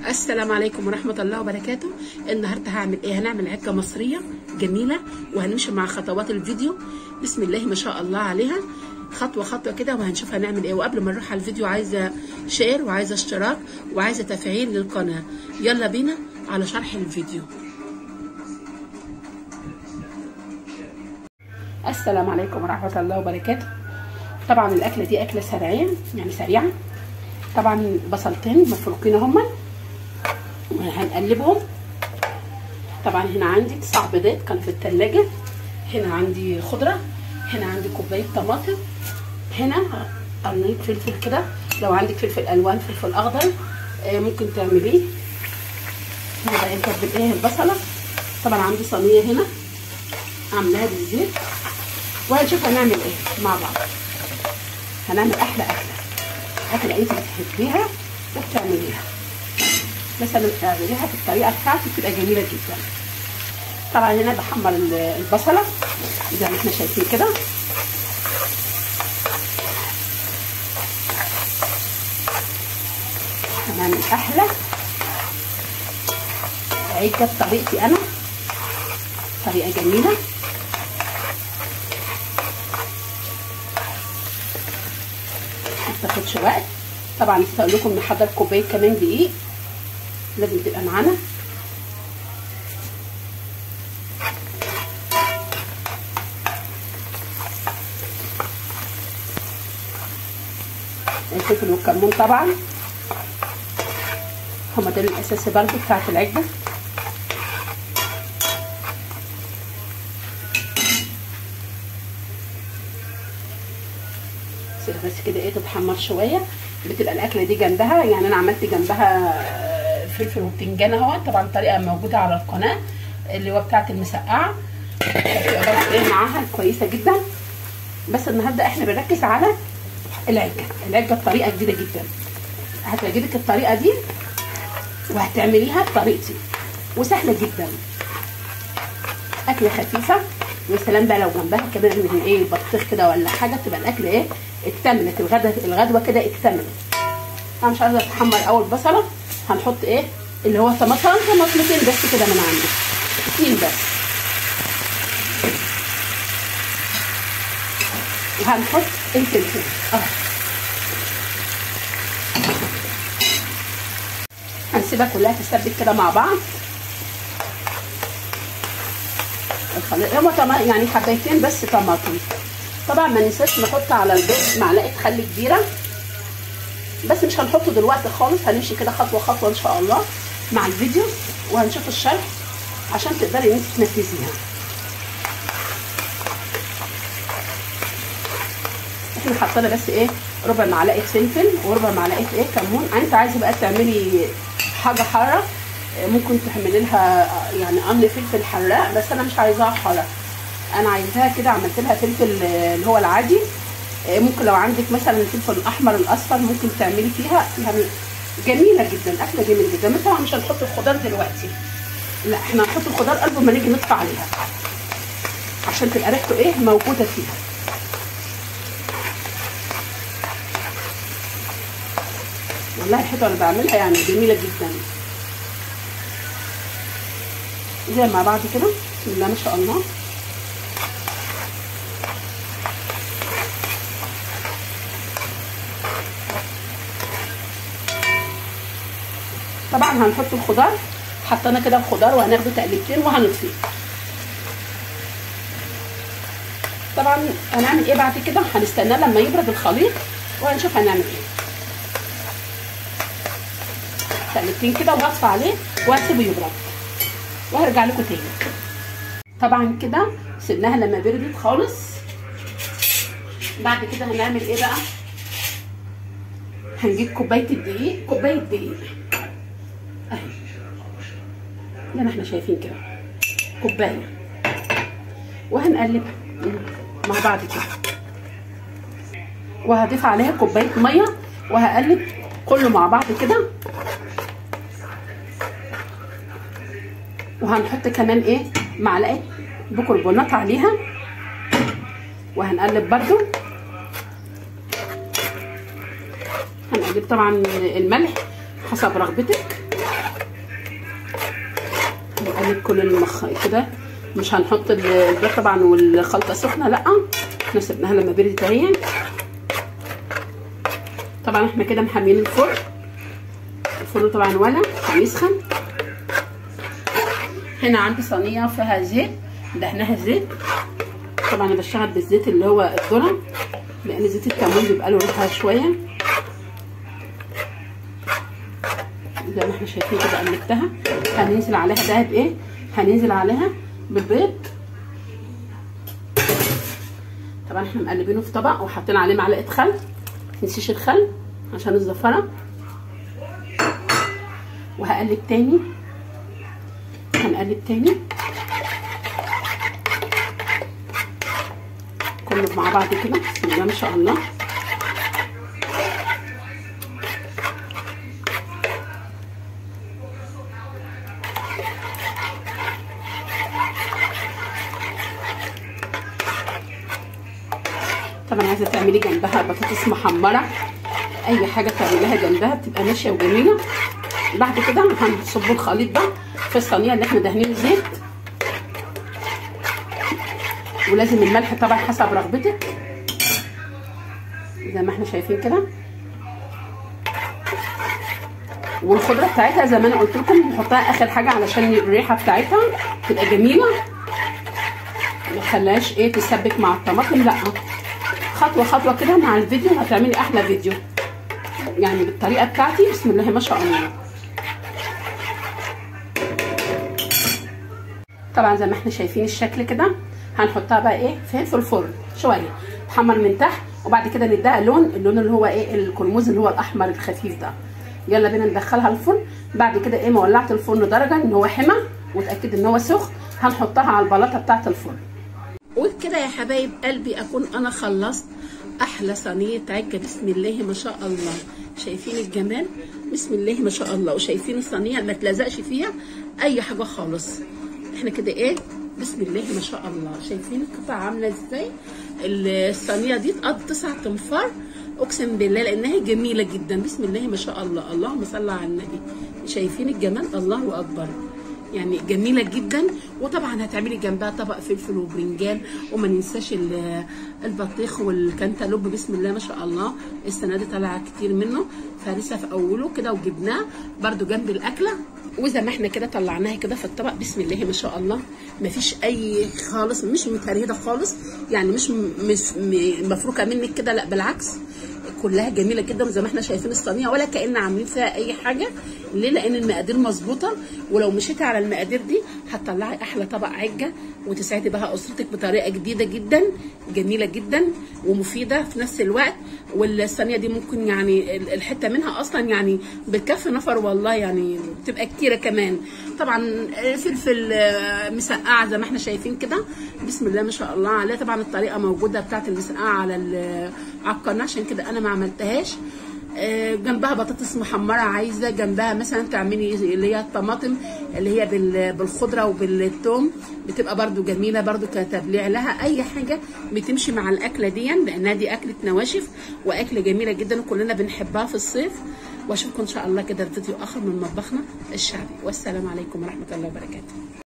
السلام عليكم ورحمة الله وبركاته. النهاردة هعمل ايه؟ هنعمل عجة مصرية جميلة وهنمشي مع خطوات الفيديو. بسم الله ما شاء الله عليها، خطوة خطوة كده، وهنشوف هنعمل ايه. وقبل ما نروح على الفيديو عايزة شير وعايزة اشتراك وعايزة تفعيل للقناة. يلا بينا على شرح الفيديو. السلام عليكم ورحمة الله وبركاته. طبعا الأكلة دي أكلة سريعة. طبعا بصلتين مفروكين هما هنقلبهم. طبعا هنا عندي 9 بيضات كانوا في التلاجة، هنا عندي خضرة، هنا عندي كوباية طماطم، هنا قرنية فلفل كده، لو عندك فلفل ألوان فلفل أخضر ممكن تعمليه. هنا بقى نتبل ايه البصلة. طبعا عندي صينية هنا عاملاها بالزيت، وهنشوف هنعمل ايه مع بعض. هنعمل أحلى أكلة انت بتحبيها وبتعمليها، مثلا تعمليها بالطريقه بتاعتي بتبقى جميله جدا. طبعا هنا بحمر البصله زي ما احنا شايفين كده. هنعمل احلى عجه بطريقتي انا، طريقه جميله. ما تاخدش وقت. طبعا نسيت اقول لكم نحضر كوبايه كمان دقيق، لازم تبقى معانا. الفلفل والكمون طبعا هما دول الاساسي برضو بتاعت العجه. بس كده ايه تتحمر شويه، بتبقى الاكله دي جنبها، يعني انا عملت جنبها فلفل وبتنجان اهو. طبعا الطريقه موجوده على القناه اللي هو بتاعه المسقعه، بتبقى برضه ايه معاها كويسه جدا. بس النهارده احنا بنركز على العجه بطريقه جديده جدا. هتعجبك الطريقه دي وهتعمليها بطريقتي وسهله جدا. اكله خفيفه، والسلام بقى لو جنبها كمان من ايه بطيخ كده ولا حاجه، تبقى الاكله ايه اكتملت، الغدوه كده اكتملت. انا مش عايزه اتحمر اول بصله، هنحط ايه اللي هو طماطمتين بس كده من عندي، 2 بس. وهنحط الفلفل هنسيبها كلها تتسبك كده مع بعض. هما يعني حبايتين بس طماطم. طبعا ما ننساش نحط على البيض معلقه خل كبيره، بس مش هنحطه دلوقتي خالص، هنمشي كده خطوه خطوه ان شاء الله مع الفيديو، وهنشوف الشرح عشان تقدري ان انت تنفذيها. احنا حطينا بس ايه ربع معلقه فلفل وربع معلقه ايه كمون. انت عايزه بقى تعملي حاجه حاره ممكن تعملي لها يعني قرن فلفل حراق، بس انا مش عايزاها حاره، انا عايزاها كده. عملت لها فلفل اللي هو العادي. ممكن لو عندك مثلا الفلفل الاحمر الاصفر ممكن تعملي فيها، يعني جميله جدا، اكله جميله جدا. طبعا مش هنحط الخضار دلوقتي، لا احنا هنحط الخضار قبل ما نيجي نطفي عليها عشان تبقى ريحته ايه موجوده فيها. والله الحته اللي بعملها يعني جميله جدا. زي مع بعض كده بسم الله ما شاء الله. طبعا هنحط الخضار، حطينا كده الخضار وهناخده تقليبتين وهنطفيه. طبعا هنعمل ايه بعد كده؟ هنستناه لما يبرد الخليط وهنشوف هنعمل ايه. تقليبتين كده وهطفي عليه وهسيبه يبرد وهرجع لكم تاني. طبعا كده سيبناها لما بردت خالص. بعد كده هنعمل ايه بقى؟ هنجيب كوبايه الدقيق، كوبايه دقيق اهي زي ما احنا شايفين كده، كوبايه، وهنقلبها مع بعض كده، وهضيف عليها كوبايه ميه وهقلب كله مع بعض كده. وهنحط كمان ايه معلقه بيكربونات عليها، وهنقلب برده. هنقلب طبعا الملح حسب رغبتك. نقلب كل كده. مش هنحط البيض طبعا والخلطه سخنه، لا احنا سيبناها لما بردت اهي. طبعا احنا كده محميين الفرن طبعا ولا هيسخن. هنا عندي صينيه فيها زيت، دهناها زيت. طبعا انا بشتغل بالزيت اللي هو الذره، لان زيت الكمون بيبقى له ريحه شويه. زي ما احنا شايفين كده قلبتها. هننزل عليها ده بايه؟ هننزل عليها بالبيض. طبعا احنا مقلبينه في طبق وحاطين عليه معلقه خل، متنسيش الخل عشان الزفره. وهقلب تاني، هنقلب تاني كله مع بعض كده. بسم الله ما شاء الله. طبعا عايزه تعملي جنبها بطاطس محمره، اي حاجه تعمليها جنبها بتبقى ماشيه وجميله. بعد كده هنصب الخليط ده في الصينيه اللي احنا دهنينه زيت. ولازم الملح طبعا حسب رغبتك زي ما احنا شايفين كده. والخضره بتاعتها زي ما انا قلت لكم نحطها اخر حاجه علشان الريحه بتاعتها تبقى جميله، ما تخليهاش ايه تسبك مع الطماطم. لا، خطوه خطوه كده مع الفيديو هتعملي احلى فيديو يعني بالطريقه بتاعتي. بسم الله ما شاء الله. طبعا زي ما احنا شايفين الشكل كده. هنحطها بقى ايه في الفرن شويه تحمر من تحت، وبعد كده نديها اللون اللي هو ايه القرمز اللي هو الاحمر الخفيف ده. يلا بينا ندخلها الفرن. بعد كده ايه ما ولعت الفرن درجه ان هو حمى وتاكد ان هو سخن، هنحطها على البلاطه بتاعه الفرن. وبكده يا حبايب قلبي اكون انا خلصت احلى صينيه عجه. بسم الله ما شاء الله. شايفين الجمال؟ بسم الله ما شاء الله. وشايفين الصينيه ما تلزقش فيها اي حاجه خالص. احنا كده ايه بسم الله ما شاء الله. شايفين القطعه عامله ازاي؟ الصينيه دي تقضي 9 تنفار اقسم بالله لانها جميله جدا. بسم الله ما شاء الله. اللهم صل على النبي. شايفين الجمال؟ الله اكبر، يعني جميله جدا. وطبعا هتعملي جنبها طبق فلفل وبرنجان، وما ننساش البطيخ والكنتالوب. بسم الله ما شاء الله. السنه دي طالعه كتير منه فلسه في اوله كده، وجبناه برده جنب الاكله. وزي ما احنا كده طلعناها كده في الطبق. بسم الله ما شاء الله. مفيش اي خالص، مش متهريده خالص، يعني مش مفروكه منك كده، لا بالعكس كلها جميله جدا. وزي ما احنا شايفين الصينيه ولا كأن عاملين فيها اي حاجه. ليه؟ لان المقادير مظبوطه، ولو مشيتي على المقادير دي هتطلعي احلى طبق عجه وتسعدي بها اسرتك بطريقه جديده جدا جميله جدا ومفيده في نفس الوقت. والصينيه دي ممكن يعني الحته منها اصلا يعني بتكفي نفر والله، يعني بتبقى كتيره كمان. طبعا فلفل مسقعه زي ما احنا شايفين كده. بسم الله ما شاء الله عليه. طبعا الطريقه موجوده بتاعت المسقعه على القناه، عشان كده انا ما عملتهاش. جنبها بطاطس محمره، عايزه جنبها مثلا تعملي اللي هي الطماطم اللي هي بالخضره وبالثوم، بتبقى برده جميله برده كتبليع لها. اي حاجه بتمشي مع الاكله دي لانها دي اكله نواشف واكله جميله جدا وكلنا بنحبها في الصيف. واشوفكم ان شاء الله كده في فيديو اخر من مطبخنا الشعبي. والسلام عليكم ورحمه الله وبركاته.